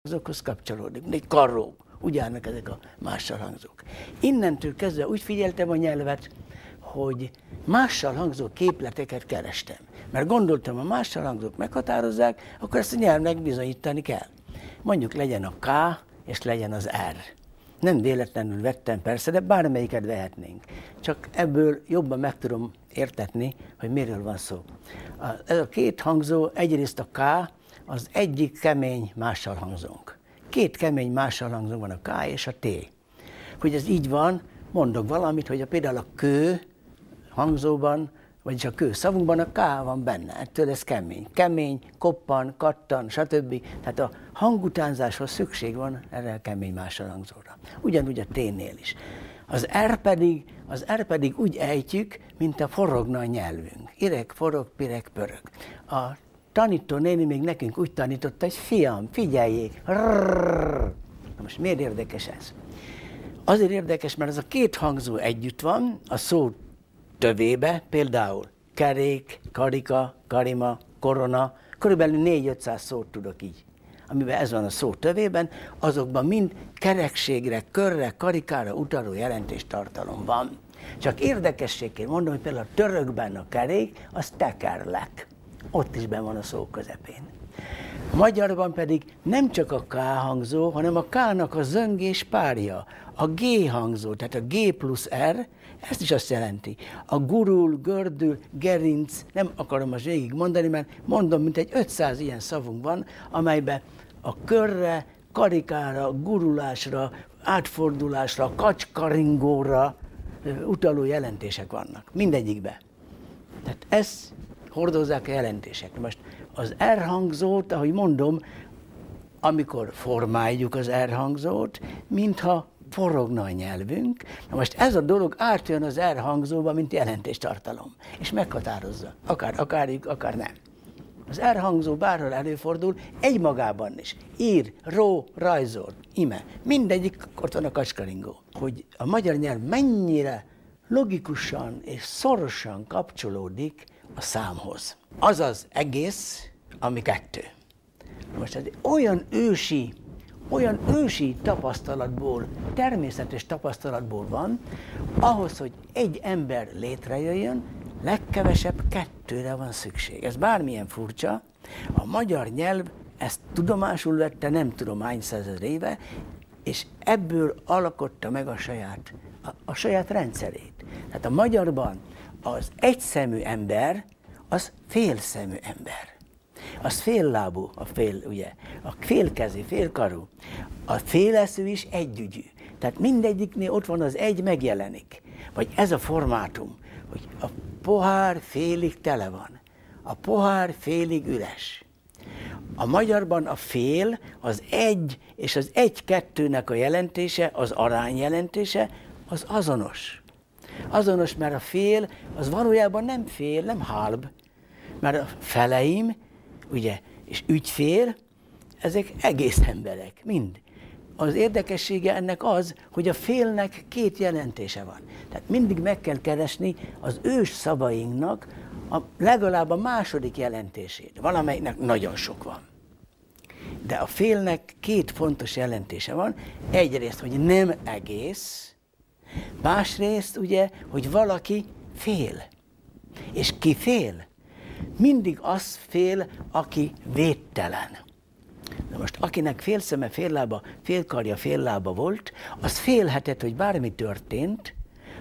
azokhoz kapcsolódik, egy karró, úgy állnak ezek a mással hangzók. Innentől kezdve úgy figyeltem a nyelvet, hogy mással hangzó képleteket kerestem. Mert gondoltam, ha mással hangzók meghatározzák, akkor ezt a nyelvnek bizonyítani kell. Mondjuk legyen a K, és legyen az R. Nem véletlenül vettem persze, de bármelyiket vehetnénk. Csak ebből jobban meg tudom értetni, hogy miről van szó. Ez a két hangzó, egyrészt a K, az egyik kemény mással hangzónk. Két kemény mással hangzónk van, a K és a T. Hogy ez így van, mondok valamit, hogy például a kő hangzóban, vagyis a kő szavunkban a K van benne, ettől ez kemény. Kemény, koppan, kattan, stb. Tehát a hangutánzáshoz szükség van erre a kemény mással hangzóra. Ugyanúgy a T-nél is. Az R pedig úgy ejtjük, mint a forogna a nyelvünk. Ireg, forog, pireg, pörög. A tanító néni még nekünk úgy tanította, hogy fiam, figyeljék. Na most miért érdekes ez? Azért érdekes, mert ez a két hangzó együtt van, a szó tövébe, például kerék, karika, karima, korona, körülbelül 400-500 szót tudok így, amiben ez van a szó tövében, azokban mind kerekségre, körre, karikára utaló jelentéstartalom van. Csak érdekességként mondom, hogy például a törökben a kerék, az tekerlek. Ott is benn van a szó közepén. A magyarban pedig nem csak a K hangzó, hanem a K-nak a zöngés párja, a G hangzó, tehát a G plusz R, ezt is azt jelenti. A gurul, gördül, gerinc, nem akarom most végig mondani, mert mondom, mint egy 500 ilyen szavunk van, amelyben a körre, karikára, gurulásra, átfordulásra, kacskaringóra utaló jelentések vannak. Mindegyikben. Tehát ezt hordozzák a jelentések. Most az R hangzót, ahogy mondom, amikor formáljuk az R hangzót, mintha forogna a nyelvünk. Na most ez a dolog átjön az R hangzóba, mint jelentéstartalom, és meghatározza. Akár akarjuk, akár nem. Az R hangzó bárhol előfordul, egymagában is. Ír, ró, rajzol, ime. Mindegyik, ott van a kacskaringó. Hogy a magyar nyelv mennyire logikusan és szorosan kapcsolódik a számhoz. Az az egész, ami kettő. Most ez olyan ősi tapasztalatból, természetes tapasztalatból van, ahhoz, hogy egy ember létrejöjjön, legkevesebb kettőre van szükség. Ez bármilyen furcsa, a magyar nyelv ezt tudomásul vette, nem tudom hány százezer éve, és ebből alkotta meg a saját rendszerét. Tehát a magyarban az egyszemű ember, az félszemű ember. Az féllábú, a félkezi, félkarú. A féleszű is együgyű. Tehát mindegyiknél ott van az egy megjelenik. Vagy ez a formátum, hogy a pohár félig tele van, a pohár félig üres. A magyarban a fél, az egy és az egy-kettőnek a jelentése, az arány jelentése, az azonos. Azonos, mert a fél, az valójában nem fél, nem halb, mert a feleim, ugye, és ügyfél, ezek egész emberek, mind. Az érdekessége ennek az, hogy a félnek két jelentése van. Tehát mindig meg kell keresni az ős szavainknak legalább a második jelentését. Valamelyiknek nagyon sok van. De a félnek két fontos jelentése van. Egyrészt, hogy nem egész, másrészt ugye, hogy valaki fél. És ki fél? Mindig az fél, aki védtelen. Na most, akinek félszeme, féllába, félkarja, féllába volt, az félhetett, hogy bármi történt,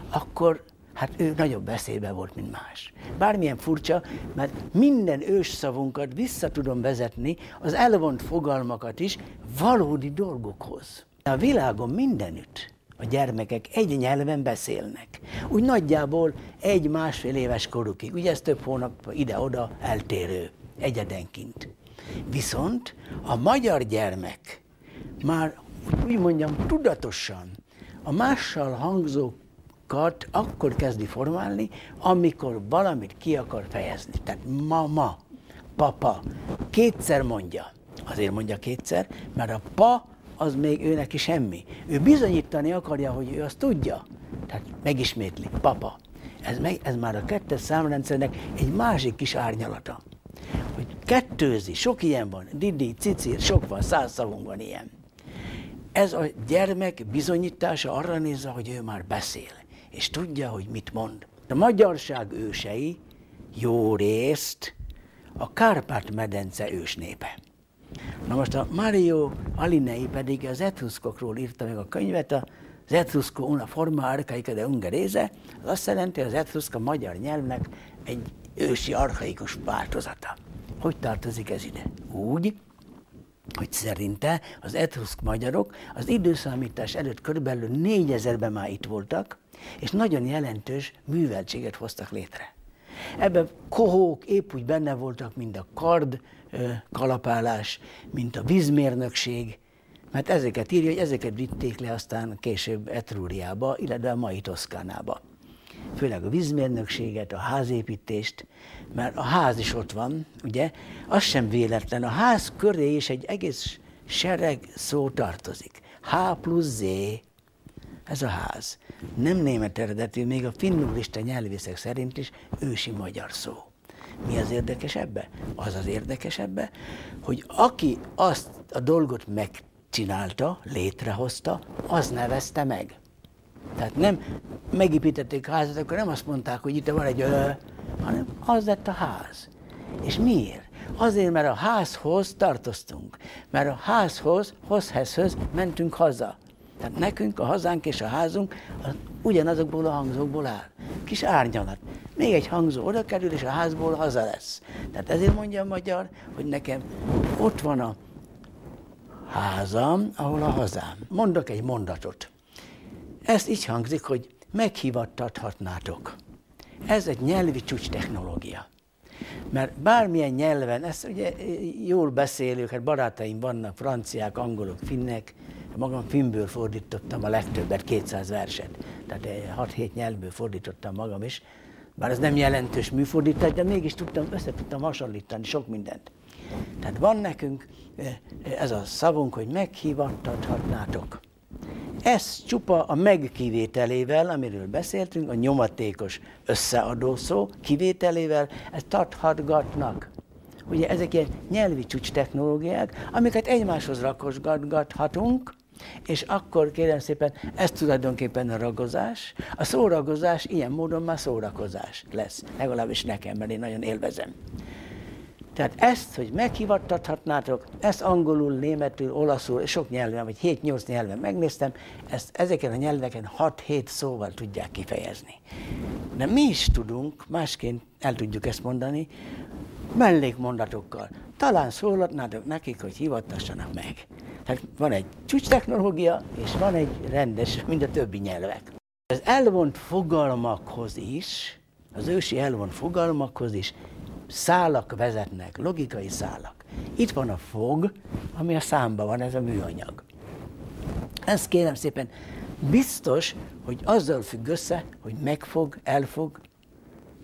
akkor hát ő nagyobb veszélyben volt, mint más. Bármilyen furcsa, mert minden ősszavunkat vissza tudom vezetni, az elvont fogalmakat is valódi dolgokhoz. A világon mindenütt a gyermekek egy nyelven beszélnek. Úgy nagyjából 1-1,5 éves korukig. Ugye ez több hónap ide-oda eltérő, egyedenként. Viszont a magyar gyermek már, úgy mondjam, tudatosan a mással hangzókat akkor kezdi formálni, amikor valamit ki akar fejezni. Tehát mama, papa, kétszer mondja. Azért mondja kétszer, mert a pa az még ő neki semmi. Ő bizonyítani akarja, hogy ő azt tudja. Tehát megismétli, papa. Ez már a kettes számrendszernek egy másik kis árnyalata. Hogy kettőzi, sok ilyen van, didi, cicir, sok van, 100 szavunk van ilyen. Ez a gyermek bizonyítása arra nézve, hogy ő már beszél, és tudja, hogy mit mond. A magyarság ősei jó részt a Kárpát-medence ősnépe. Na most a Mario Alinei pedig az etruszkokról írta meg a könyvet, az etruszko una forma archaica de ungarese, az azt jelenti, hogy az etruszk a magyar nyelvnek egy ősi archaikus változata. Hogy tartozik ez ide? Úgy, hogy szerinte az etruszk magyarok az időszámítás előtt körülbelül 4000-ben már itt voltak, és nagyon jelentős műveltséget hoztak létre. Ebben kohók épp úgy benne voltak, mint a kard kalapálás, mint a vízmérnökség, mert ezeket írja, hogy ezeket vitték le aztán később Etrúriába, illetve a mai Toszkánába. Főleg a vízmérnökséget, a házépítést, mert a ház is ott van, ugye, az sem véletlen. A ház köré is egy egész sereg szó tartozik. H plusz Z, ez a ház. Nem német eredetű, még a finnulista nyelvészek szerint is ősi magyar szó. Mi az érdekes ebbe? Az az érdekes ebbe, hogy aki azt a dolgot megcsinálta, létrehozta, az nevezte meg. Tehát nem megépítették a házat, akkor nem azt mondták, hogy itt van egy hanem az lett a ház. És miért? Azért, mert a házhoz tartoztunk. Mert a házhoz, hozhezhöz mentünk haza. Tehát nekünk a hazánk és a házunk ugyanazokból a hangzókból áll. Kis árnyalat. Még egy hangzó oda kerül, és a házból haza lesz. Tehát ezért mondja a magyar, hogy nekem ott van a házam, ahol a hazám. Mondok egy mondatot. Ez így hangzik, hogy meghivattathatnátok. Ez egy nyelvi csúcs technológia. Mert bármilyen nyelven, ezt ugye jól beszélők, hát barátaim vannak, franciák, angolok, finnek, magam finnből fordítottam a legtöbbet, 200 verset. Tehát 6-7 nyelvből fordítottam magam is. Bár ez nem jelentős műfordítás, de mégis össze tudtam hasonlítani sok mindent. Tehát van nekünk ez a szavunk, hogy meghivattathatnátok. Ez csupa a meg kivételével, amiről beszéltünk, a nyomatékos összeadó szó kivételével, ezt tarthatgatnak. Ugye ezek ilyen nyelvi csúcs technológiák, amiket egymáshoz rakosgathatunk, és akkor kérem szépen, ez tulajdonképpen a ragozás. A szóragozás ilyen módon már szórakozás lesz, legalábbis nekem, mert én nagyon élvezem. Tehát ezt, hogy meghivattathatnátok, ezt angolul, németül, olaszul, sok nyelven, vagy 7-8 nyelven megnéztem, ezt ezeken a nyelveken 6-7 szóval tudják kifejezni. De mi is tudunk, másként el tudjuk ezt mondani, mellékmondatokkal. Talán szólatnátok nekik, hogy hivattassanak meg. Tehát van egy csúcstechnológia, és van egy rendes, mint a többi nyelvek. Az elvont fogalmakhoz is, az ősi elvont fogalmakhoz is szálak vezetnek, logikai szálak. Itt van a fog, ami a számban van, ez a műanyag. Ez kérem szépen biztos, hogy azzal függ össze, hogy megfog, elfog,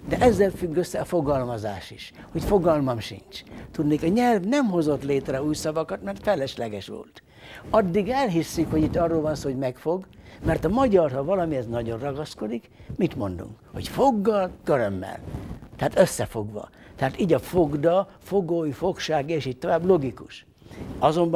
de ezzel függ össze a fogalmazás is, hogy fogalmam sincs. Tudnék, a nyelv nem hozott létre új szavakat, mert felesleges volt. Addig elhisszük, hogy itt arról van szó, hogy megfog, mert a magyar, ha valamihez nagyon ragaszkodik, mit mondunk? Hogy foggal, körömmel. Tehát összefogva. Tehát így a fogda, fogói, fogság és így tovább logikus. Azonban